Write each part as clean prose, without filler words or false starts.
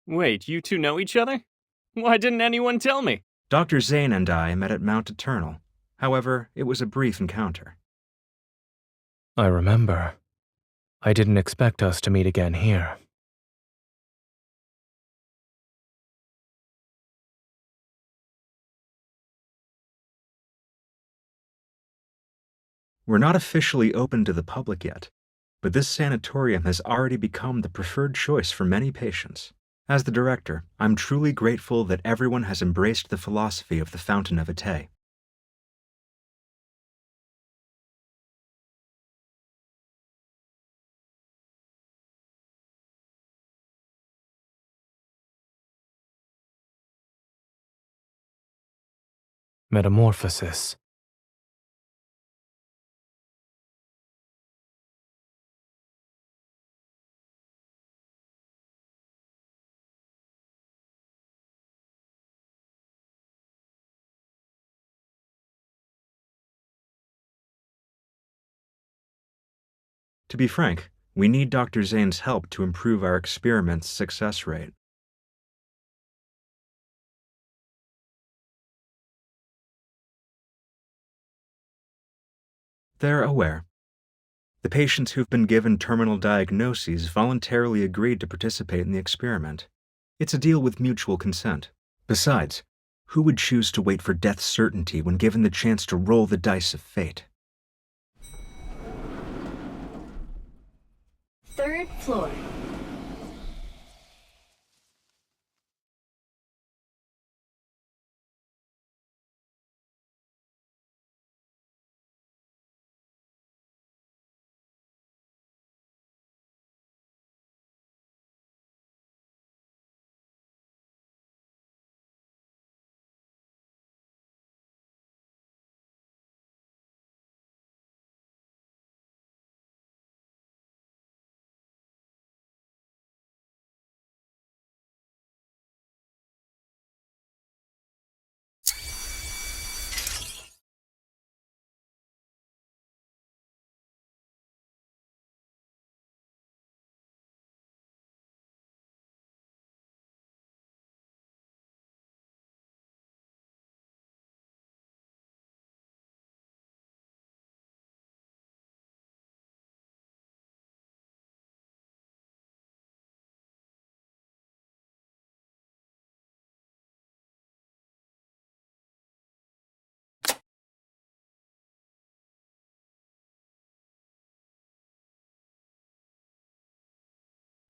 Wait, you two know each other? Why didn't anyone tell me? Dr. Zayne and I met at Mount Eternal. However, it was a brief encounter. I remember. I didn't expect us to meet again here. We're not officially open to the public yet, but this sanatorium has already become the preferred choice for many patients. As the director, I'm truly grateful that everyone has embraced the philosophy of the Fountain of Ate. Metamorphosis. To be frank, we need Dr. Zayne's help to improve our experiment's success rate. They're aware. The patients who've been given terminal diagnoses voluntarily agreed to participate in the experiment. It's a deal with mutual consent. Besides, who would choose to wait for death's certainty when given the chance to roll the dice of fate? Third floor.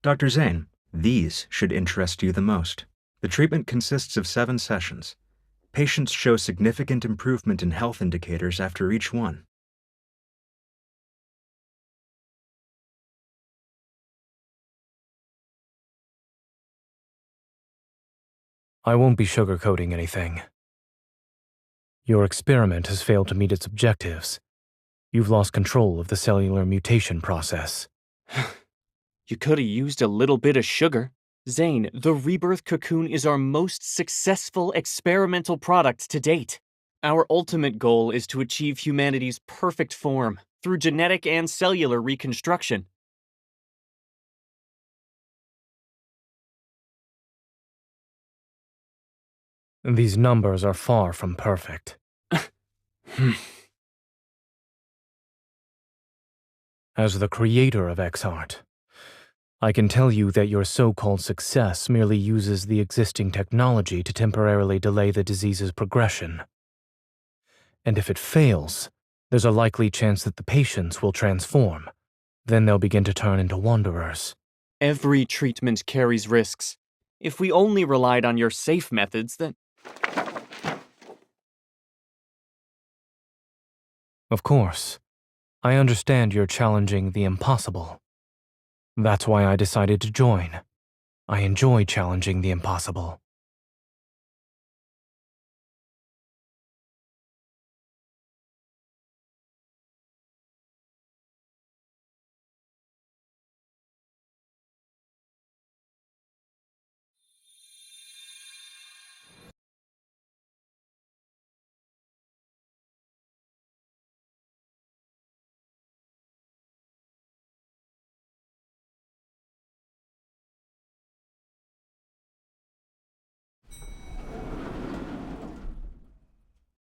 Dr. Zayne, these should interest you the most. The treatment consists of 7 sessions. Patients show significant improvement in health indicators after each one. I won't be sugarcoating anything. Your experiment has failed to meet its objectives. You've lost control of the cellular mutation process. You could have used a little bit of sugar. Zayne, the Rebirth cocoon is our most successful experimental product to date. Our ultimate goal is to achieve humanity's perfect form through genetic and cellular reconstruction. These numbers are far from perfect. As the creator of X-Art, I can tell you that your so-called success merely uses the existing technology to temporarily delay the disease's progression. And if it fails, there's a likely chance that the patients will transform. Then they'll begin to turn into wanderers. Every treatment carries risks. If we only relied on your safe methods, then... Of course, I understand you're challenging the impossible. That's why I decided to join. I enjoy challenging the impossible.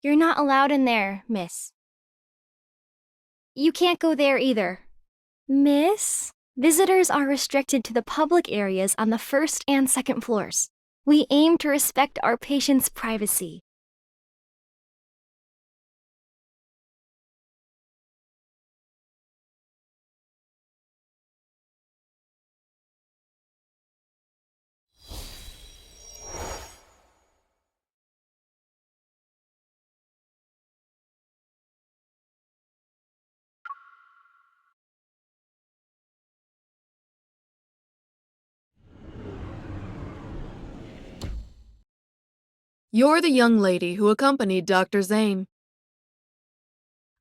You're not allowed in there, miss. You can't go there either. Miss? Visitors are restricted to the public areas on the first and second floors. We aim to respect our patients' privacy. You're the young lady who accompanied Dr. Zayne.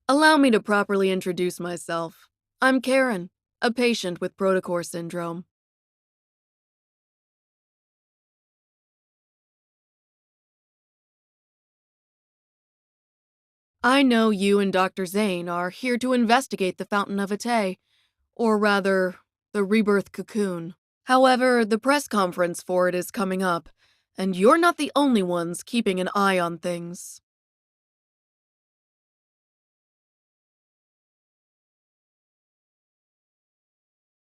Allow me to properly introduce myself. I'm Karen, a patient with protocore syndrome. I know you and Dr. Zayne are here to investigate the Fountain of Ate, or rather, the Rebirth cocoon. However, the press conference for it is coming up, and you're not the only ones keeping an eye on things.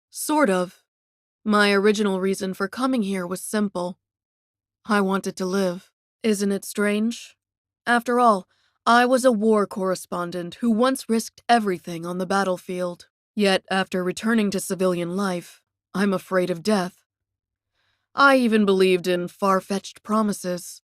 Sort of. My original reason for coming here was simple. I wanted to live. Isn't it strange? After all, I was a war correspondent who once risked everything on the battlefield. Yet, after returning to civilian life, I'm afraid of death. I even believed in far-fetched promises.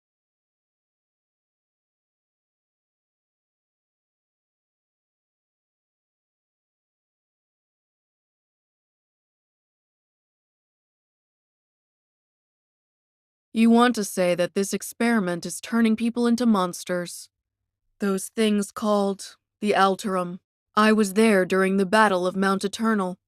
You want to say that this experiment is turning people into monsters. Those things called the Alterum. I was there during the Battle of Mount Eternal.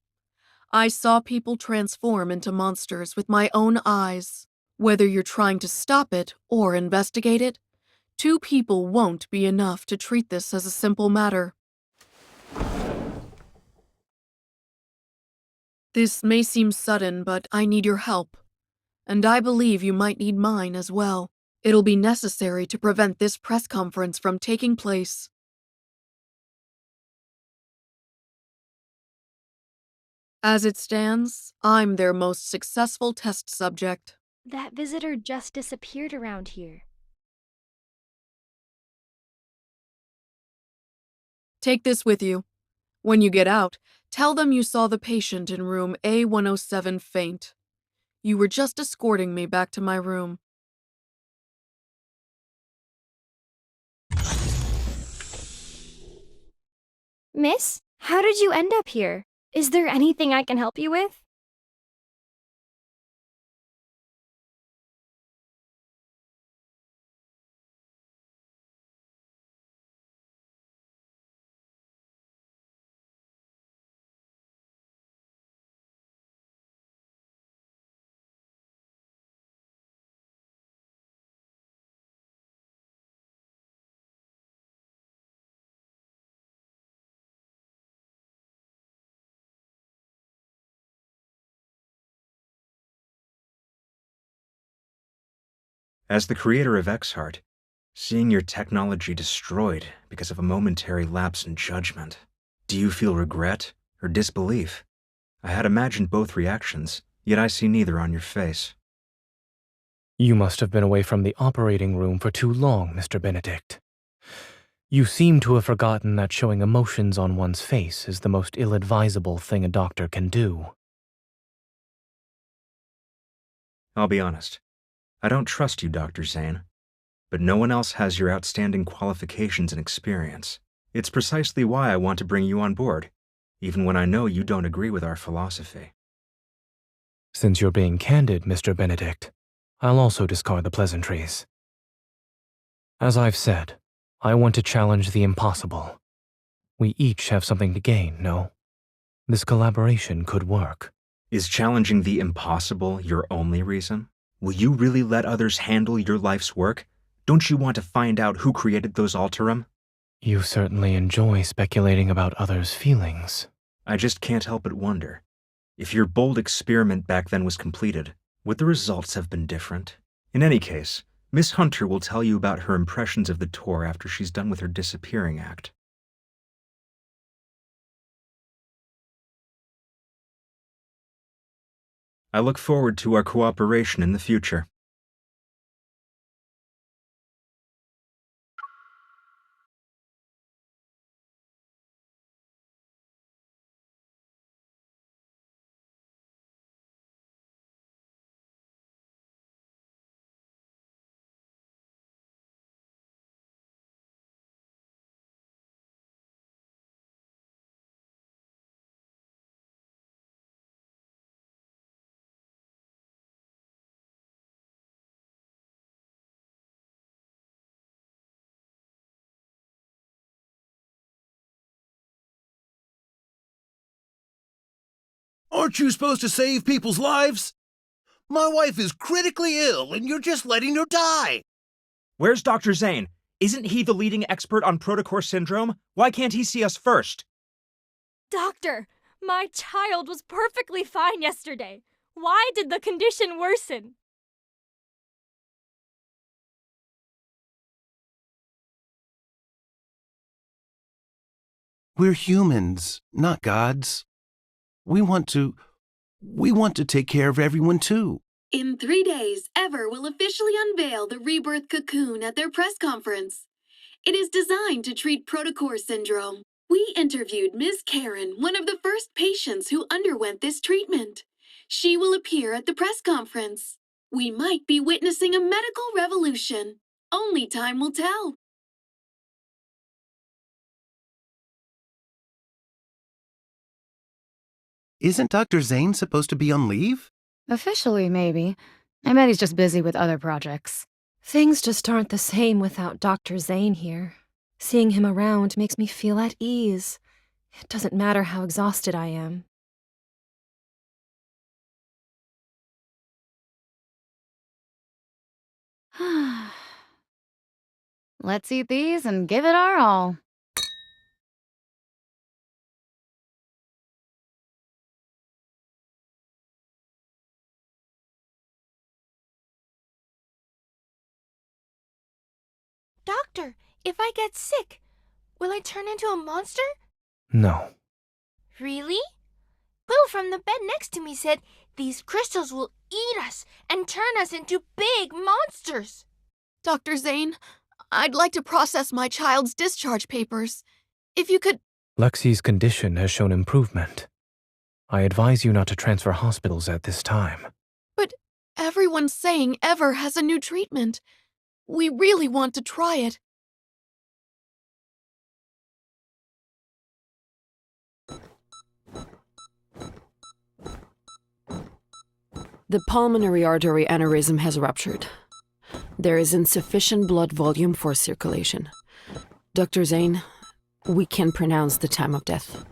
I saw people transform into monsters with my own eyes. Whether you're trying to stop it or investigate it, 2 people won't be enough to treat this as a simple matter. This may seem sudden, but I need your help. And I believe you might need mine as well. It'll be necessary to prevent this press conference from taking place. As it stands, I'm their most successful test subject. That visitor just disappeared around here. Take this with you. When you get out, tell them you saw the patient in room A107 faint. You were just escorting me back to my room. Miss, how did you end up here? Is there anything I can help you with? As the creator of Xheart, seeing your technology destroyed because of a momentary lapse in judgment, do you feel regret or disbelief? I had imagined both reactions, yet I see neither on your face. You must have been away from the operating room for too long, Mr. Benedict. You seem to have forgotten that showing emotions on one's face is the most ill-advisable thing a doctor can do. I'll be honest. I don't trust you, Dr. Zayne. But no one else has your outstanding qualifications and experience. It's precisely why I want to bring you on board, even when I know you don't agree with our philosophy. Since you're being candid, Mr. Benedict, I'll also discard the pleasantries. As I've said, I want to challenge the impossible. We each have something to gain, no? This collaboration could work. Is challenging the impossible your only reason? Will you really let others handle your life's work? Don't you want to find out who created those Alterum? You certainly enjoy speculating about others' feelings. I just can't help but wonder. If your bold experiment back then was completed, would the results have been different? In any case, Miss Hunter will tell you about her impressions of the tour after she's done with her disappearing act. I look forward to our cooperation in the future. Aren't you supposed to save people's lives? My wife is critically ill and you're just letting her die. Where's Dr. Zayne? Isn't he the leading expert on protocore syndrome? Why can't he see us first? Doctor, my child was perfectly fine yesterday. Why did the condition worsen? We're humans, not gods. We want to take care of everyone too. In 3 days, Ever will officially unveil the Rebirth cocoon at their press conference. It is designed to treat protocore syndrome. We interviewed Ms. Karen, one of the first patients who underwent this treatment. She will appear at the press conference. We might be witnessing a medical revolution. Only time will tell. Isn't Dr. Zayne supposed to be on leave? Officially, maybe. I bet he's just busy with other projects. Things just aren't the same without Dr. Zayne here. Seeing him around makes me feel at ease. It doesn't matter how exhausted I am. Let's eat these and give it our all. Doctor, if I get sick, will I turn into a monster? No. Really? Will from the bed next to me said these crystals will eat us and turn us into big monsters. Dr. Zayne, I'd like to process my child's discharge papers. If you could... Lexi's condition has shown improvement. I advise you not to transfer hospitals at this time. But everyone's saying Ever has a new treatment. We really want to try it. The pulmonary artery aneurysm has ruptured. There is insufficient blood volume for circulation. Dr. Zayne, we can pronounce the time of death.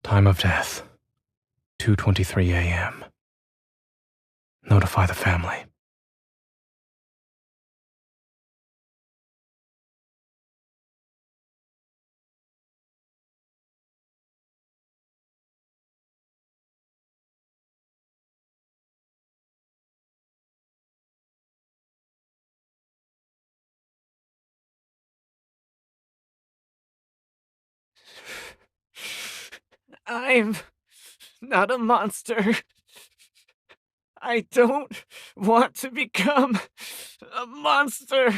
Time of death, 2:23 a.m. Notify the family. I'm not a monster. I don't want to become a monster.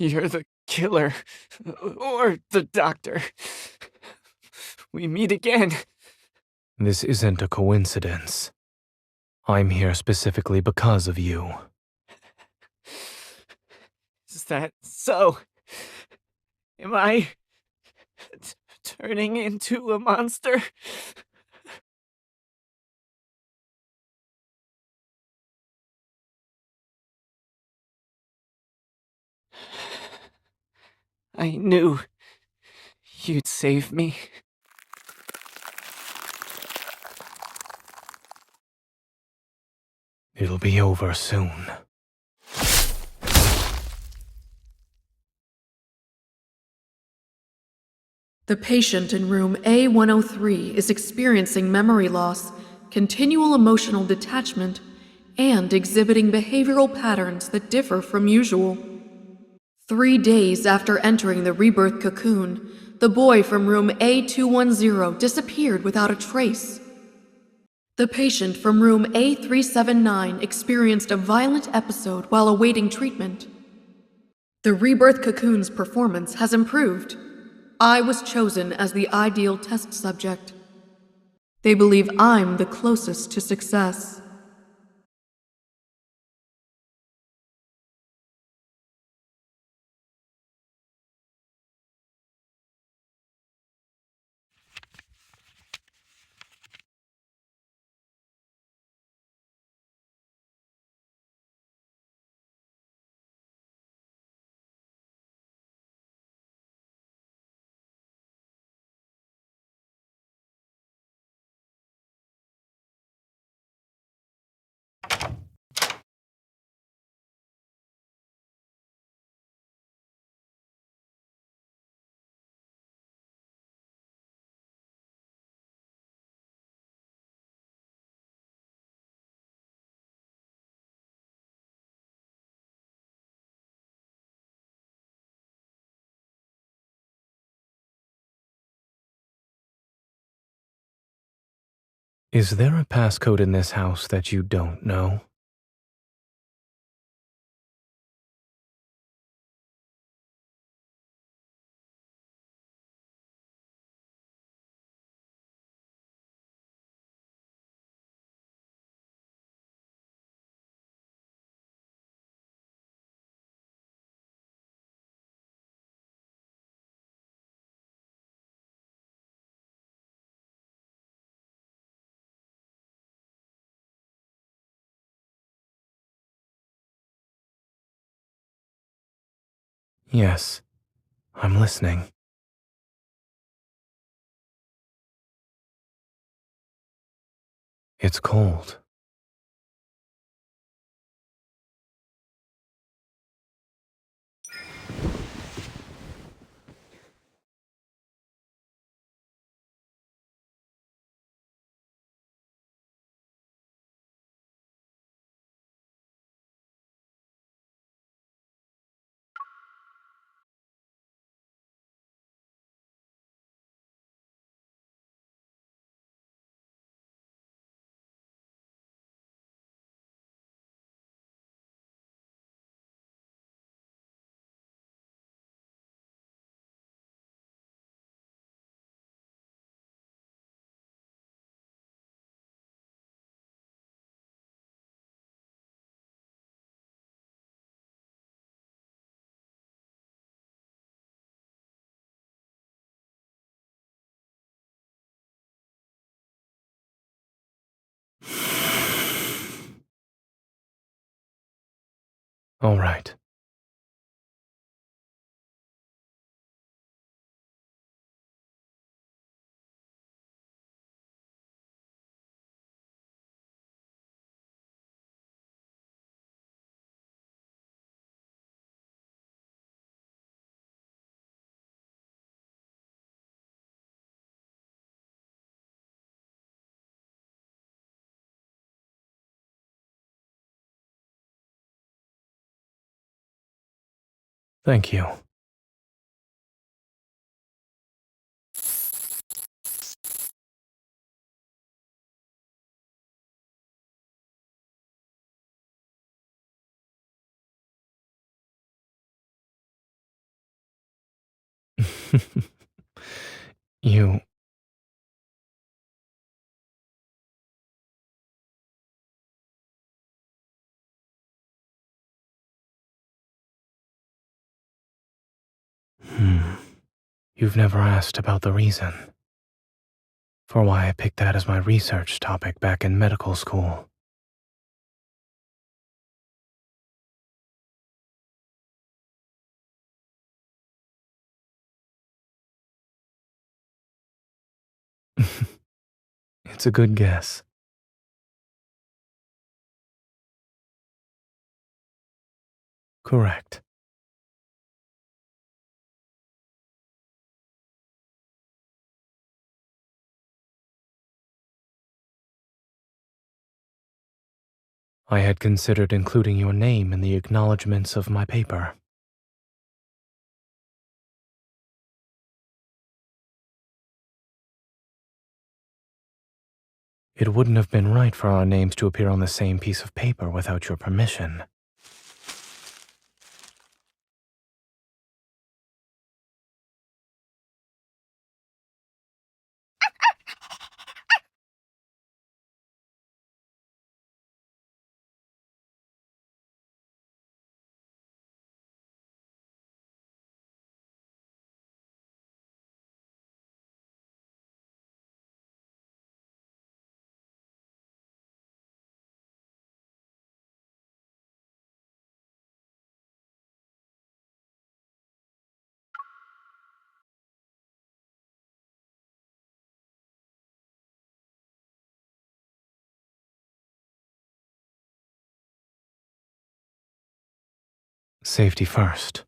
You're the killer, or the doctor. We meet again. This isn't a coincidence. I'm here specifically because of you. Is that so? Am I turning into a monster? I knew you'd save me. It'll be over soon. The patient in room A103 is experiencing memory loss, continual emotional detachment, and exhibiting behavioral patterns that differ from usual. 3 days after entering the rebirth cocoon, the boy from room A210 disappeared without a trace. The patient from room A379 experienced a violent episode while awaiting treatment. The rebirth cocoon's performance has improved. I was chosen as the ideal test subject. They believe I'm the closest to success. Is there a passcode in this house that you don't know? Yes, I'm listening. It's cold. All right. Thank you. You You've never asked about the reason for why I picked that as my research topic back in medical school. It's a good guess. Correct. I had considered including your name in the acknowledgments of my paper. It wouldn't have been right for our names to appear on the same piece of paper without your permission. Safety first.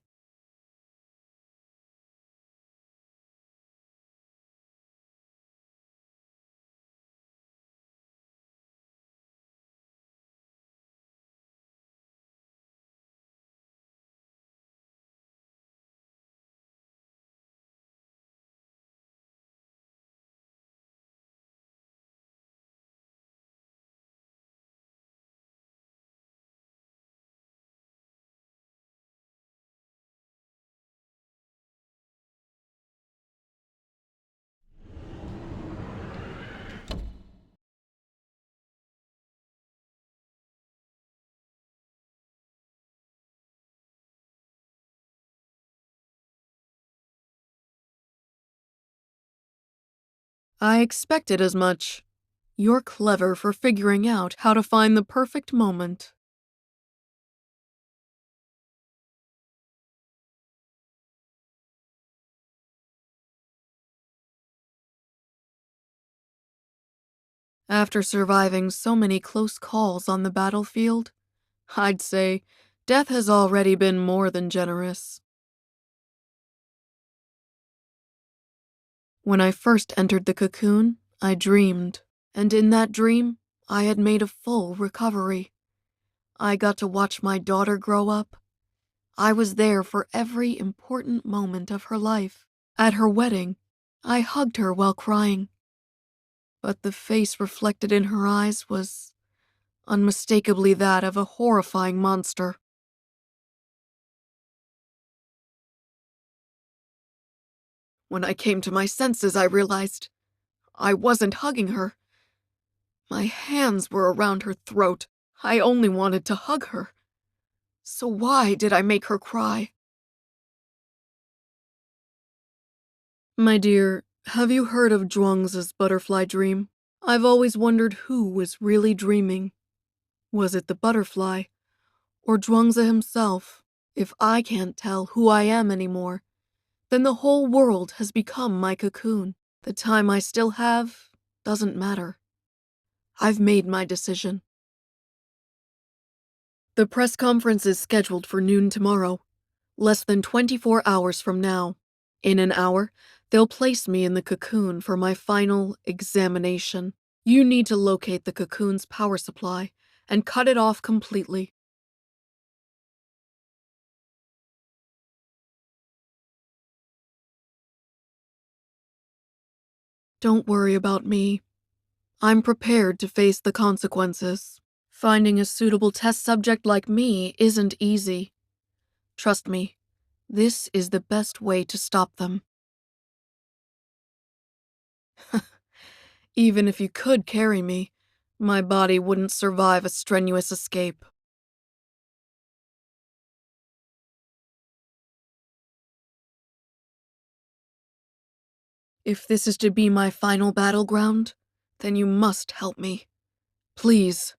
I expected as much. You're clever for figuring out how to find the perfect moment. After surviving so many close calls on the battlefield, I'd say death has already been more than generous. When I first entered the cocoon, I dreamed, and in that dream, I had made a full recovery. I got to watch my daughter grow up. I was there for every important moment of her life. At her wedding, I hugged her while crying. But the face reflected in her eyes was unmistakably that of a horrifying monster. When I came to my senses, I realized I wasn't hugging her. My hands were around her throat. I only wanted to hug her. So why did I make her cry? My dear, have you heard of Zhuangzi's butterfly dream? I've always wondered who was really dreaming. Was it the butterfly, or Zhuangzi himself? If I can't tell who I am anymore, then the whole world has become my cocoon. The time I still have doesn't matter. I've made my decision. The press conference is scheduled for noon tomorrow, less than 24 hours from now. In an hour, they'll place me in the cocoon for my final examination. You need to locate the cocoon's power supply and cut it off completely. Don't worry about me. I'm prepared to face the consequences. Finding a suitable test subject like me isn't easy. Trust me, this is the best way to stop them. Even if you could carry me, my body wouldn't survive a strenuous escape. If this is to be my final battleground, then you must help me. Please.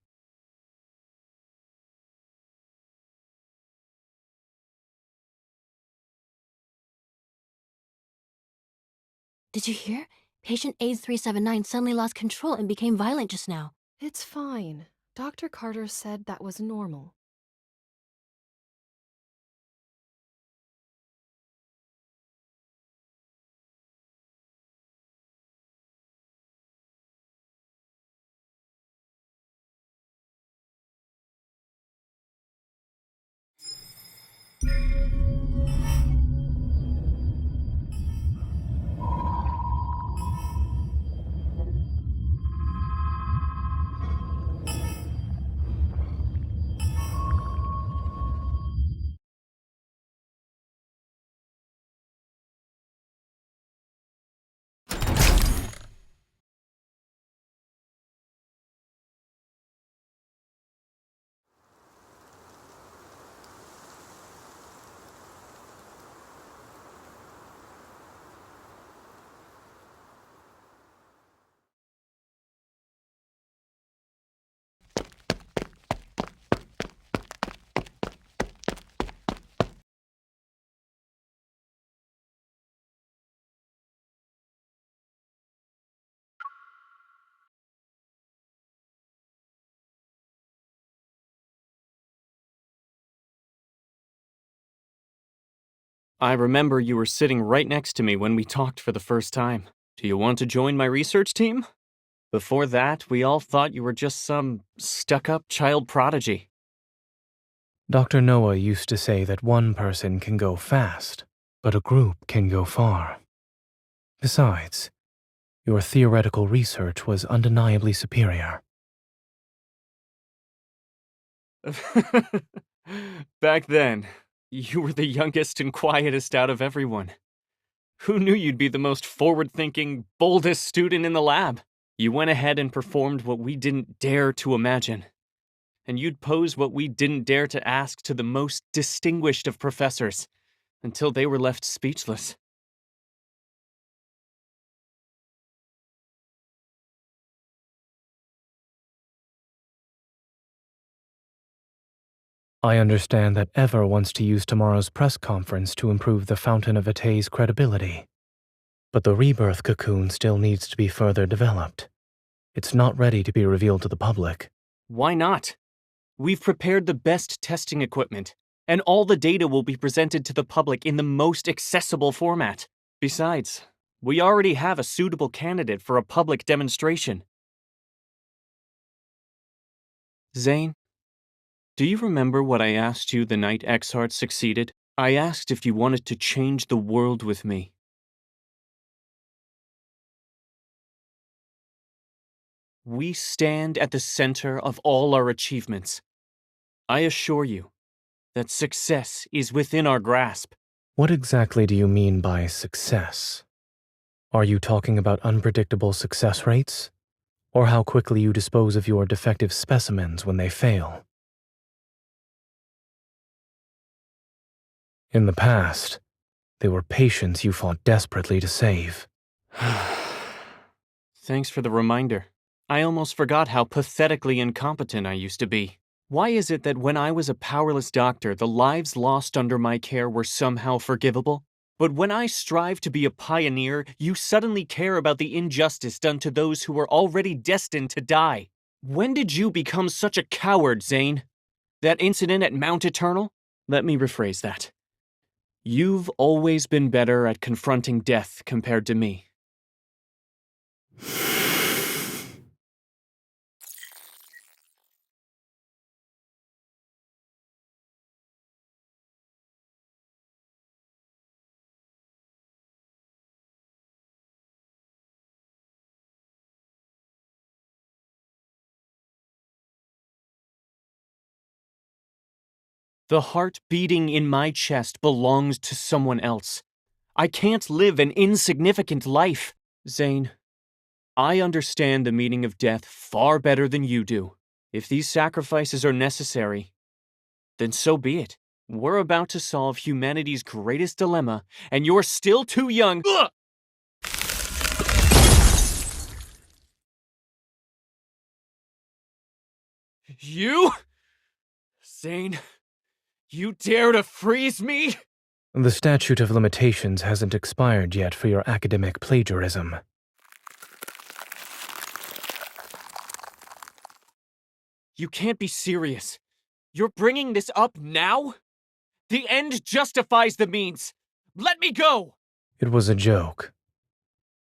Did you hear? Patient AIDS379 suddenly lost control and became violent just now. It's fine. Dr. Carter said that was normal. I remember you were sitting right next to me when we talked for the first time. Do you want to join my research team? Before that, we all thought you were just some stuck-up child prodigy. Dr. Noah used to say that one person can go fast, but a group can go far. Besides, your theoretical research was undeniably superior. Back then, you were the youngest and quietest out of everyone. Who knew you'd be the most forward-thinking, boldest student in the lab? You went ahead and performed what we didn't dare to imagine. And you'd pose what we didn't dare to ask to the most distinguished of professors, until they were left speechless. I understand that Ever wants to use tomorrow's press conference to improve the Fountain of Vitae's credibility. But the Rebirth cocoon still needs to be further developed. It's not ready to be revealed to the public. Why not? We've prepared the best testing equipment, and all the data will be presented to the public in the most accessible format. Besides, we already have a suitable candidate for a public demonstration. Zayne, do you remember what I asked you the night Xheart succeeded? I asked if you wanted to change the world with me. We stand at the center of all our achievements. I assure you that success is within our grasp. What exactly do you mean by success? Are you talking about unpredictable success rates? Or how quickly you dispose of your defective specimens when they fail? In the past, they were patients you fought desperately to save. Thanks for the reminder. I almost forgot how pathetically incompetent I used to be. Why is it that when I was a powerless doctor, the lives lost under my care were somehow forgivable? But when I strive to be a pioneer, you suddenly care about the injustice done to those who were already destined to die. When did you become such a coward, Zayne? That incident at Mount Eternal? Let me rephrase that. You've always been better at confronting death compared to me. The heart beating in my chest belongs to someone else. I can't live an insignificant life. Zayne, I understand the meaning of death far better than you do. If these sacrifices are necessary, then so be it. We're about to solve humanity's greatest dilemma, and you're still too young. Ugh! You? Zayne, you dare to freeze me? The statute of limitations hasn't expired yet for your academic plagiarism. You can't be serious. You're bringing this up now? The end justifies the means. Let me go! It was a joke.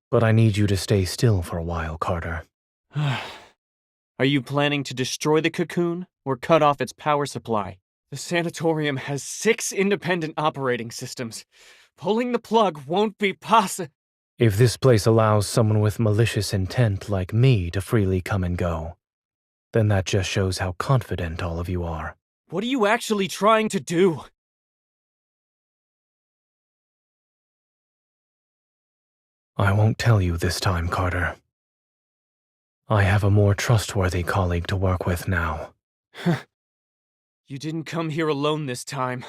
But I need you to stay still for a while, Carter. Are you planning to destroy the cocoon or cut off its power supply? The sanatorium has 6 independent operating systems. Pulling the plug won't be possible. If this place allows someone with malicious intent like me to freely come and go, then that just shows how confident all of you are. What are you actually trying to do? I won't tell you this time, Carter. I have a more trustworthy colleague to work with now. You didn't come here alone this time.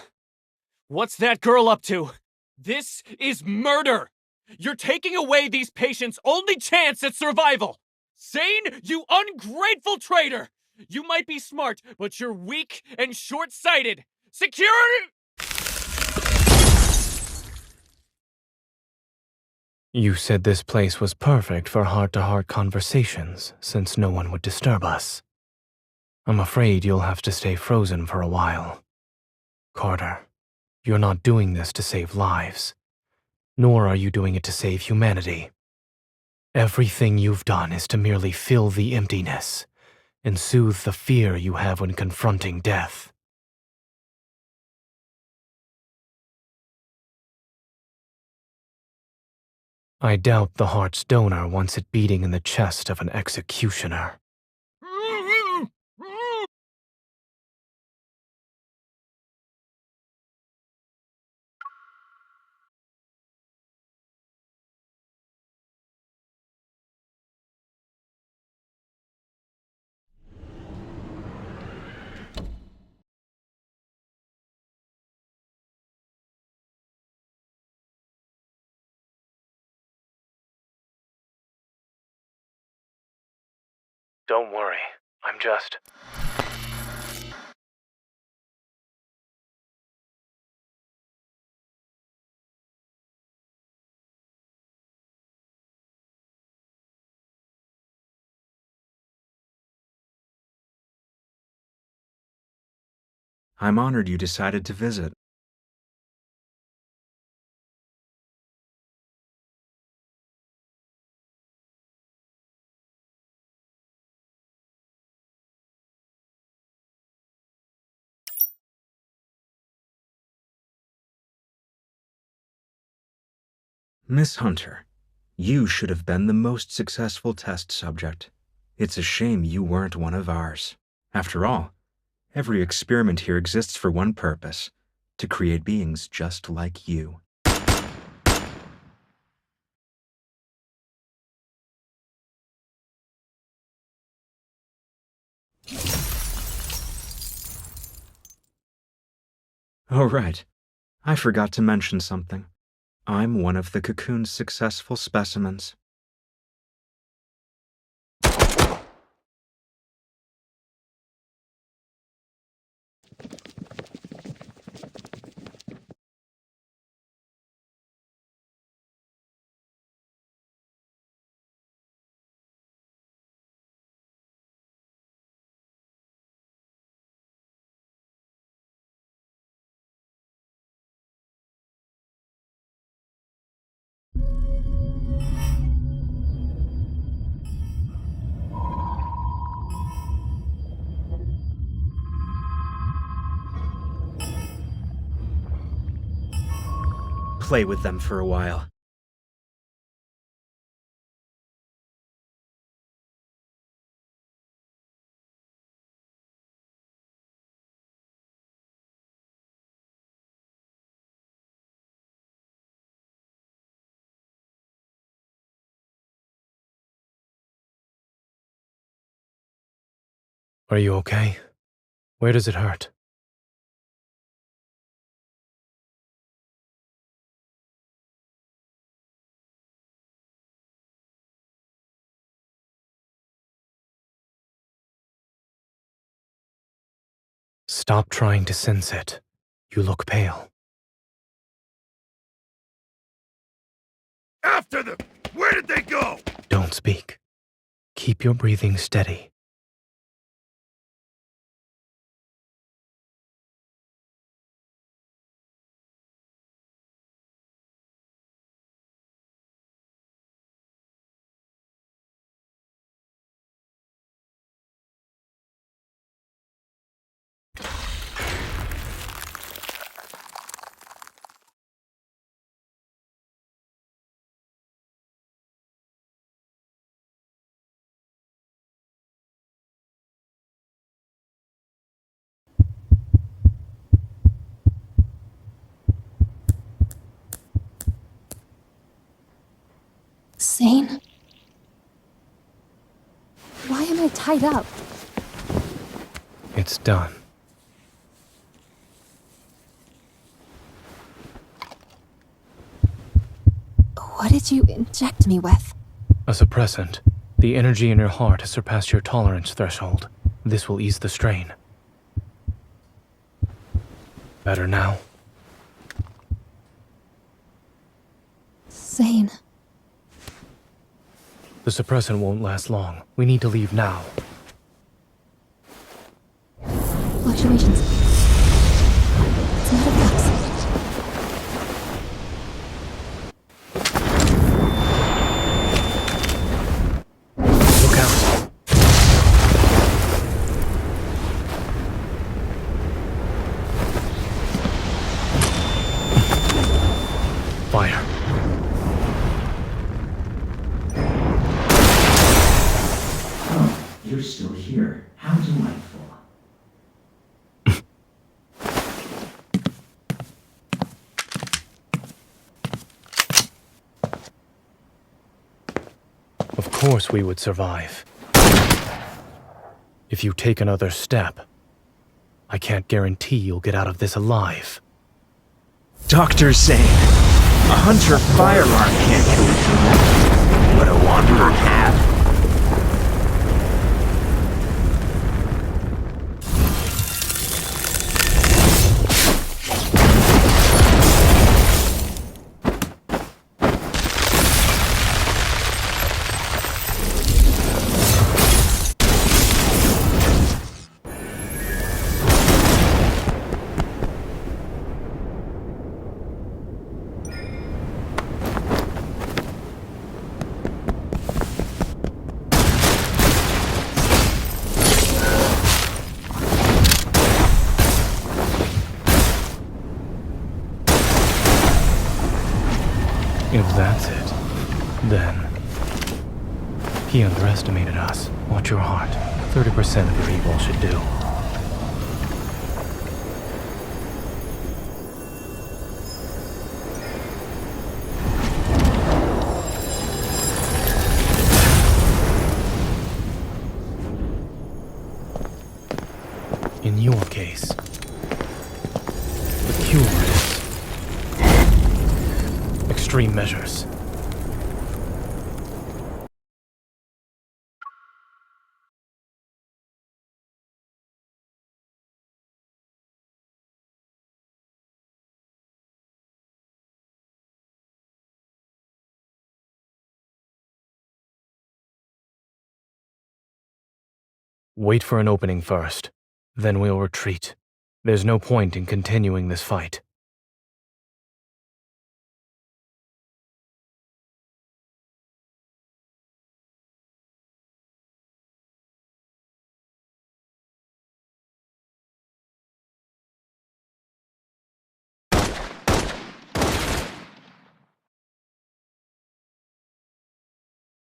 What's that girl up to? This is murder! You're taking away these patients' only chance at survival! Zayne, you ungrateful traitor! You might be smart, but you're weak and short-sighted! Security! You said this place was perfect for heart-to-heart conversations, since no one would disturb us. I'm afraid you'll have to stay frozen for a while. Carter, you're not doing this to save lives, nor are you doing it to save humanity. Everything you've done is to merely fill the emptiness and soothe the fear you have when confronting death. I doubt the heart's donor wants it beating in the chest of an executioner. Don't worry, I'm just... I'm honored you decided to visit. Miss Hunter, you should have been the most successful test subject. It's a shame you weren't one of ours. After all, every experiment here exists for one purpose: to create beings just like you. Oh, right. I forgot to mention something. I'm one of the cocoon's successful specimens. Play with them for a while. Are you okay? Where does it hurt? Stop trying to sense it. You look pale. After them! Where did they go? Don't speak. Keep your breathing steady. Zayne? Why am I tied up? It's done. What did you inject me with? A suppressant. The energy in your heart has surpassed your tolerance threshold. This will ease the strain. Better now? Zayne. The suppressant won't last long. We need to leave now. Fluctuations. It's not a flux. Look out. Fire. You're still here. How delightful. Of course we would survive. If you take another step, I can't guarantee you'll get out of this alive. Dr. Zayne, a hunter firearm can't kill a human, but a wanderer can. If that's it, then... He underestimated us. Watch your heart. 30% of your evil should do. In your case, the cure is extreme measures. Wait for an opening first, then we'll retreat. There's no point in continuing this fight.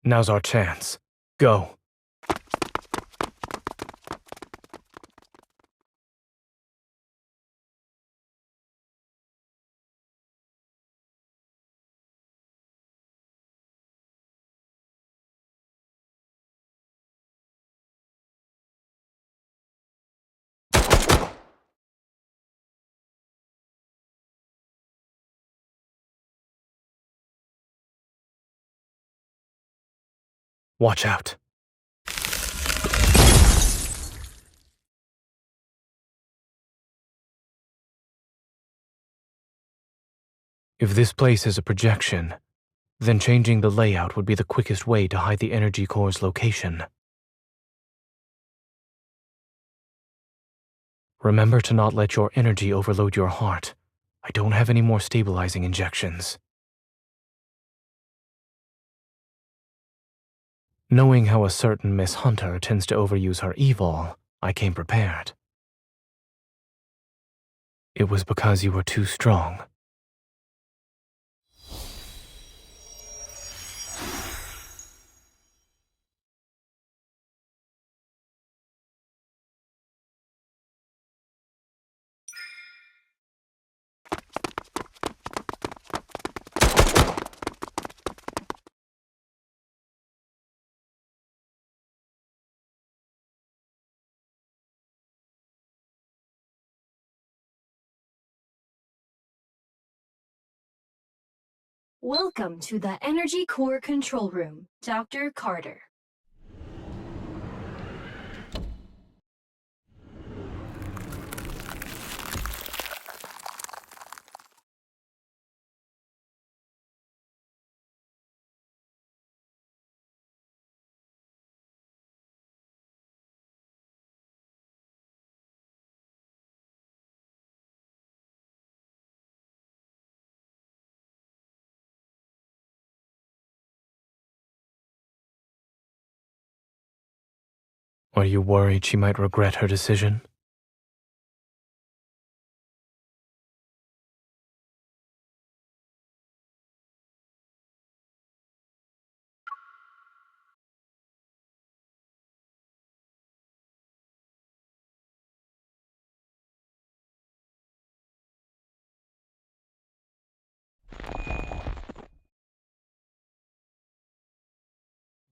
Now's our chance. Go. Watch out. If this place is a projection, then changing the layout would be the quickest way to hide the energy core's location. Remember to not let your energy overload your heart. I don't have any more stabilizing injections. Knowing how a certain Miss Hunter tends to overuse her evil, I came prepared. It was because you were too strong. Welcome to the Energy Core Control Room, Dr. Carter. Are you worried she might regret her decision?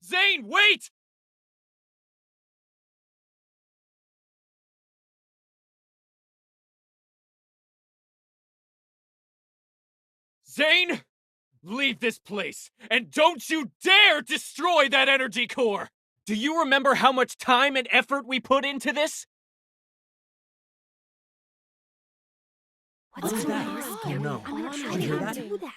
Zayne, wait! Zayne! Leave this place, and don't you dare destroy that energy core! Do you remember how much time and effort we put into this? What's that? going on? Oh no. I'm not Did trying you hear to that? do that.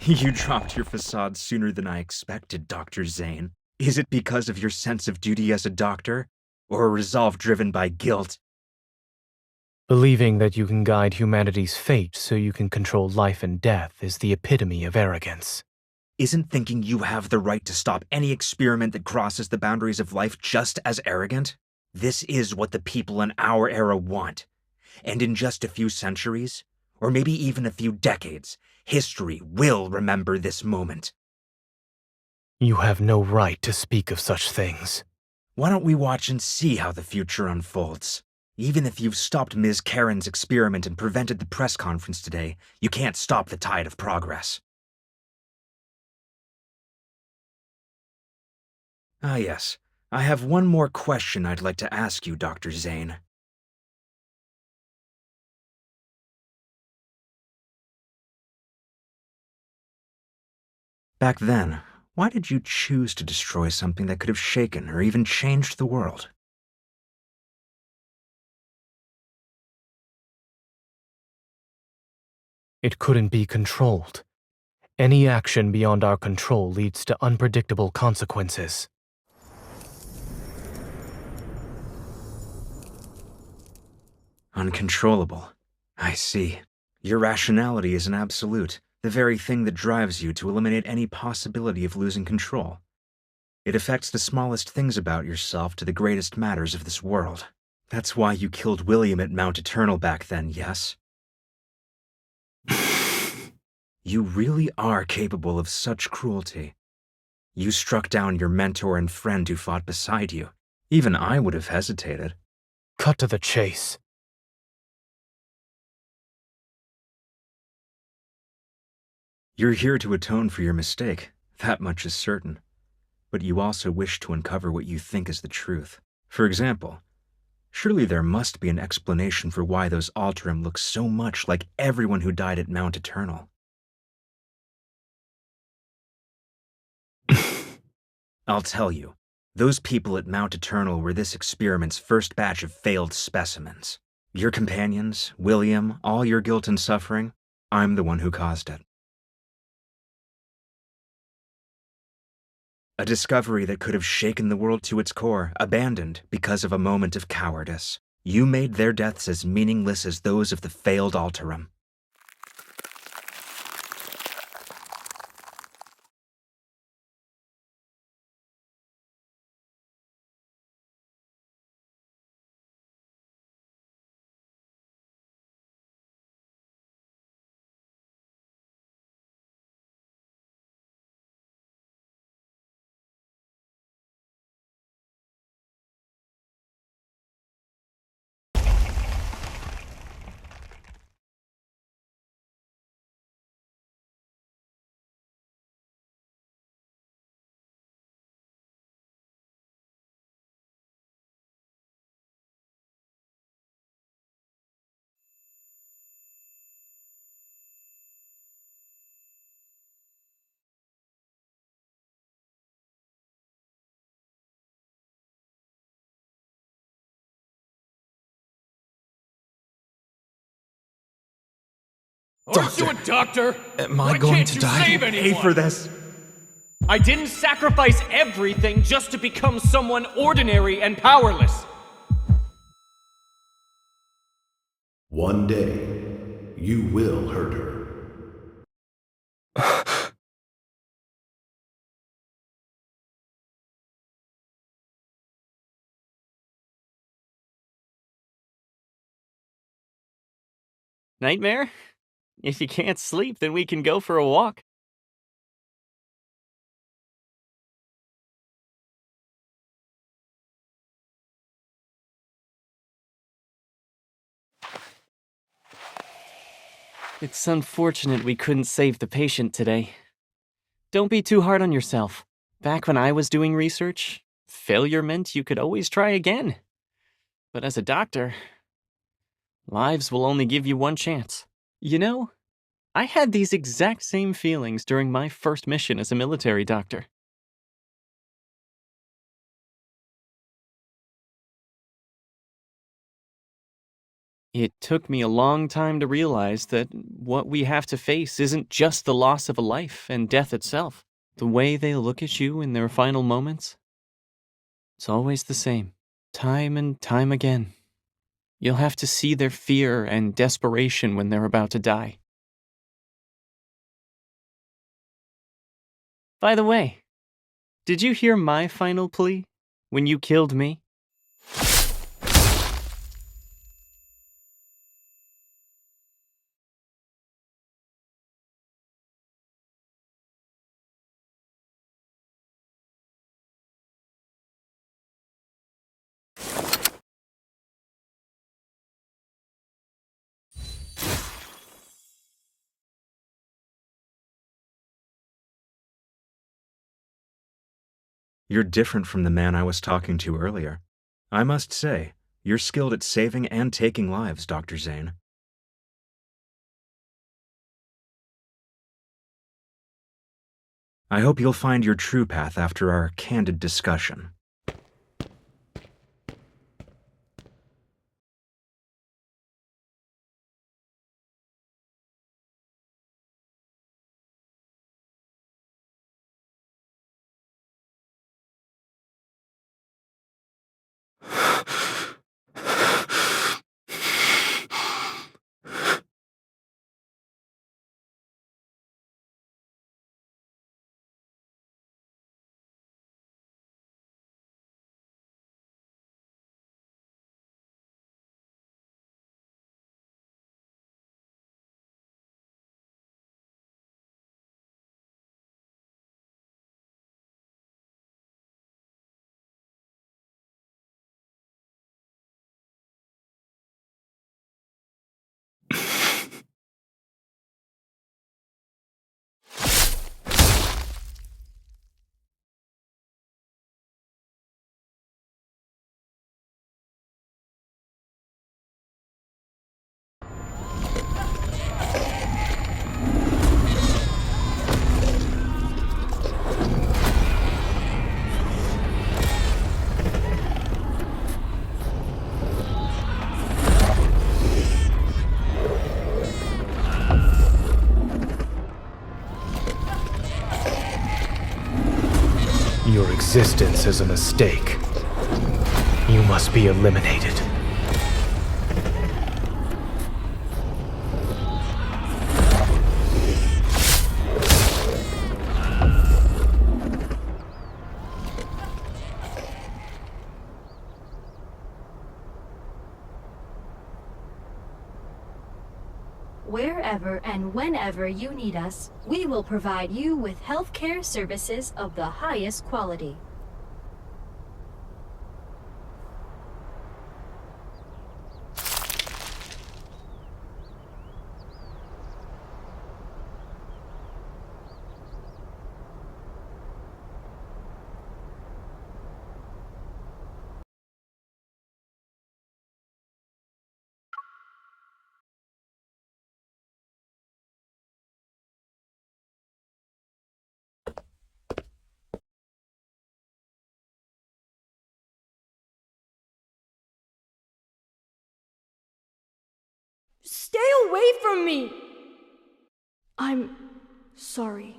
You dropped your facade sooner than I expected, Dr. Zayne. Is it because of your sense of duty as a doctor, or a resolve driven by guilt? Believing that you can guide humanity's fate so you can control life and death is the epitome of arrogance. Isn't thinking you have the right to stop any experiment that crosses the boundaries of life just as arrogant? This is what the people in our era want. And in just a few centuries, or maybe even a few decades, history will remember this moment. You have no right to speak of such things. Why don't we watch and see how the future unfolds? Even if you've stopped Ms. Karen's experiment and prevented the press conference today, you can't stop the tide of progress. Ah yes, I have one more question I'd like to ask you, Dr. Zayne. Back then, why did you choose to destroy something that could have shaken or even changed the world? It couldn't be controlled. Any action beyond our control leads to unpredictable consequences. Uncontrollable. I see. Your rationality is an absolute, the very thing that drives you to eliminate any possibility of losing control. It affects the smallest things about yourself to the greatest matters of this world. That's why you killed William at Mount Eternal back then, yes? You really are capable of such cruelty. You struck down your mentor and friend who fought beside you. Even I would have hesitated. Cut to the chase. You're here to atone for your mistake, that much is certain. But you also wish to uncover what you think is the truth. For example, surely there must be an explanation for why those Alterum look so much like everyone who died at Mount Eternal. I'll tell you, those people at Mount Eternal were this experiment's first batch of failed specimens. Your companions, William, all your guilt and suffering, I'm the one who caused it. A discovery that could have shaken the world to its core, abandoned because of a moment of cowardice. You made their deaths as meaningless as those of the failed Alterum. Aren't you a doctor? Am Why I going can't to you die? save Pay anyone? for this? I didn't sacrifice everything just to become someone ordinary and powerless. One day, you will hurt her. Nightmare? If you can't sleep, then we can go for a walk. It's unfortunate we couldn't save the patient today. Don't be too hard on yourself. Back when I was doing research, failure meant you could always try again. But as a doctor, lives will only give you one chance. You know, I had these exact same feelings during my first mission as a military doctor. It took me a long time to realize that what we have to face isn't just the loss of a life and death itself. The way they look at you in their final moments, it's always the same, time and time again. You'll have to see their fear and desperation when they're about to die. By the way, did you hear my final plea when you killed me? You're different from the man I was talking to earlier. I must say, you're skilled at saving and taking lives, Dr. Zayne. I hope you'll find your true path after our candid discussion. existence is a mistake. You must be eliminated. Wherever and whenever you need us, we will provide you with healthcare services of the highest quality. Stay away from me! I'm sorry.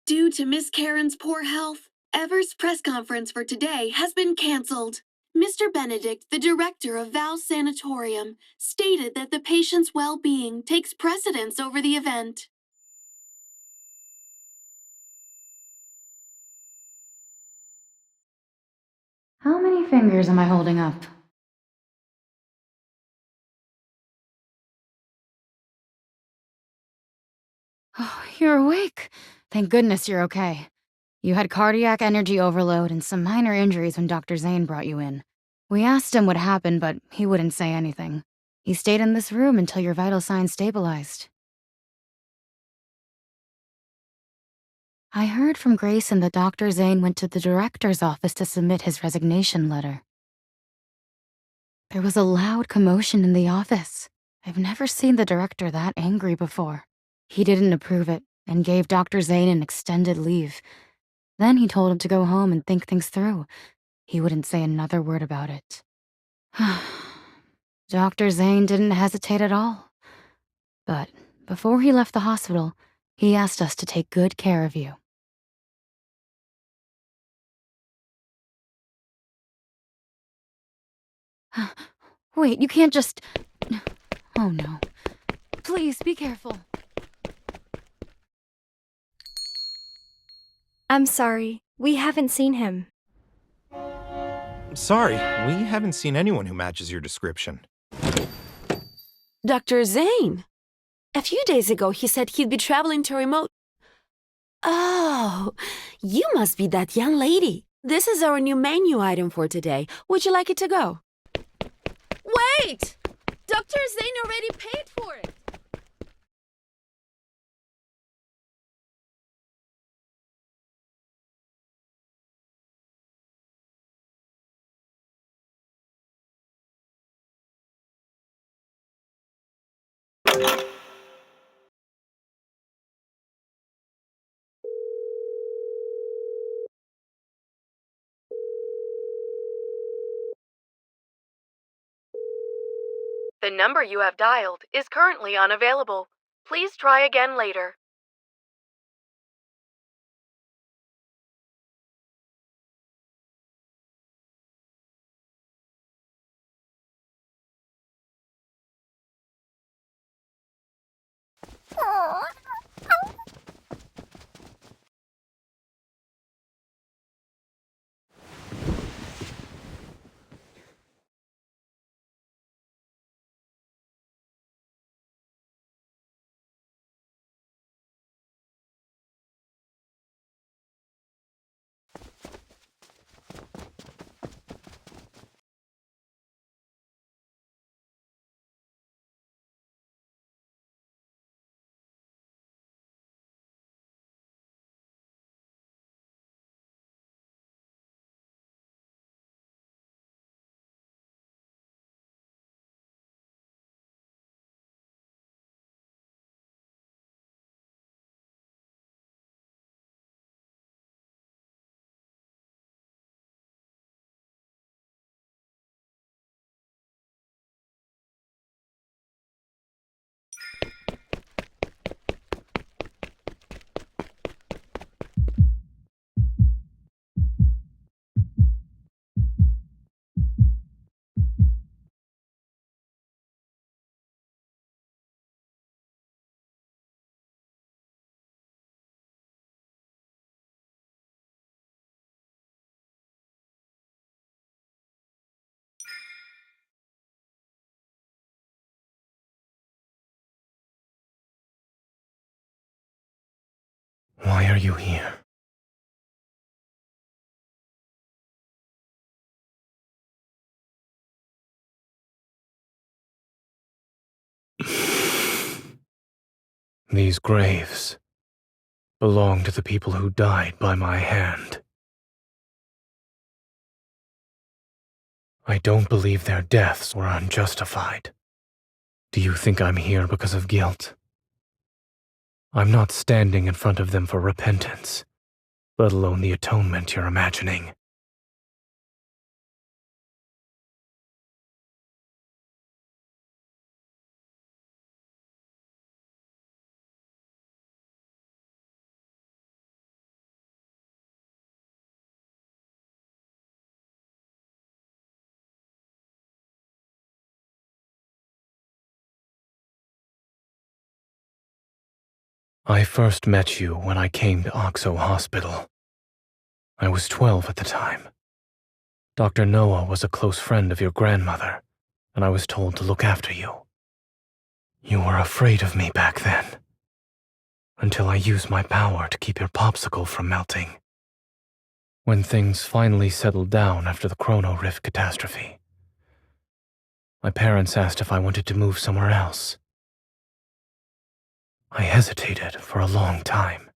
Due to Miss Karen's poor health, Ever's press conference for today has been canceled. Mr. Benedict, the director of Val's Sanatorium, stated that the patient's well-being takes precedence over the event. How many fingers am I holding up? Oh, you're awake. Thank goodness you're okay. You had cardiac energy overload and some minor injuries when Dr. Zayne brought you in. We asked him what happened, but he wouldn't say anything. He stayed in this room until your vital signs stabilized. I heard from Grayson that Dr. Zayne went to the director's office to submit his resignation letter. There was a loud commotion in the office. I've never seen the director that angry before. He didn't approve it and gave Dr. Zayne an extended leave. Then he told him to go home and think things through. He wouldn't say another word about it. Dr. Zayne didn't hesitate at all. But before he left the hospital, he asked us to take good care of you. Wait, you can't just... Oh no. Please, be careful. I'm sorry. We haven't seen him. Sorry, we haven't seen anyone who matches your description. Dr. Zayne. A few days ago, he said he'd be traveling to remote... Oh, you must be that young lady. This is our new menu item for today. Would you like it to go? Wait! Dr. Zayne already paid for it! The number you have dialed is currently unavailable. Please try again later. Why are you here? These graves belong to the people who died by my hand. I don't believe their deaths were unjustified. Do you think I'm here because of guilt? I'm not standing in front of them for repentance, let alone the atonement you're imagining. I first met you when I came to Oxo Hospital. I was 12 at the time. Dr. Noah was a close friend of your grandmother, and I was told to look after you. You were afraid of me back then, until I used my power to keep your popsicle from melting. When things finally settled down after the Chrono Rift catastrophe, my parents asked if I wanted to move somewhere else. I hesitated for a long time.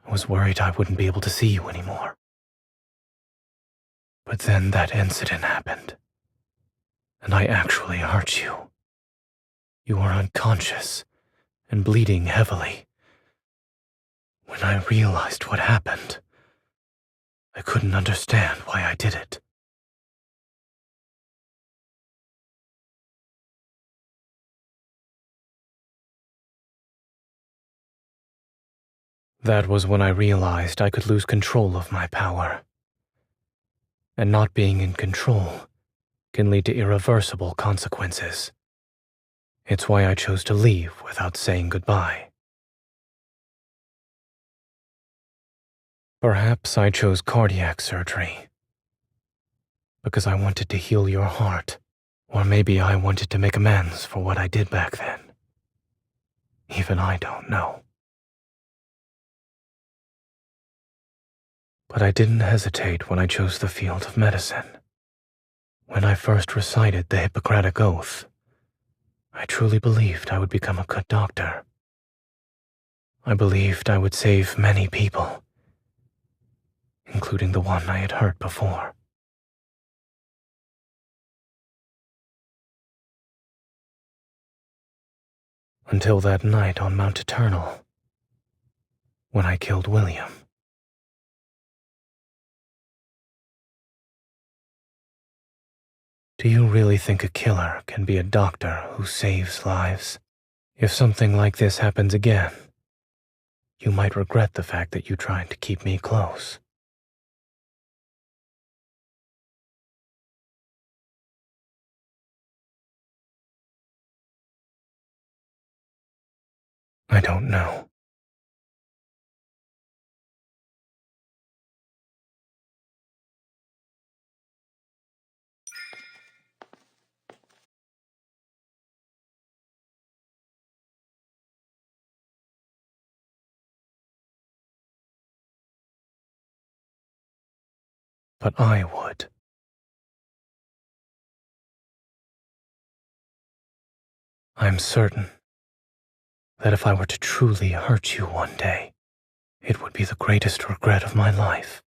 I was worried I wouldn't be able to see you anymore. But then that incident happened, and I actually hurt you. You were unconscious and bleeding heavily. When I realized what happened, I couldn't understand why I did it. That was when I realized I could lose control of my power. And not being in control can lead to irreversible consequences. It's why I chose to leave without saying goodbye. Perhaps I chose cardiac surgery because I wanted to heal your heart, or maybe I wanted to make amends for what I did back then. Even I don't know. But I didn't hesitate when I chose the field of medicine. When I first recited the Hippocratic Oath, I truly believed I would become a good doctor. I believed I would save many people, including the one I had hurt before. Until that night on Mount Eternal, when I killed William. Do you really think a killer can be a doctor who saves lives? If something like this happens again, you might regret the fact that you tried to keep me close. I don't know. But I would. I'm certain that if I were to truly hurt you one day, it would be the greatest regret of my life.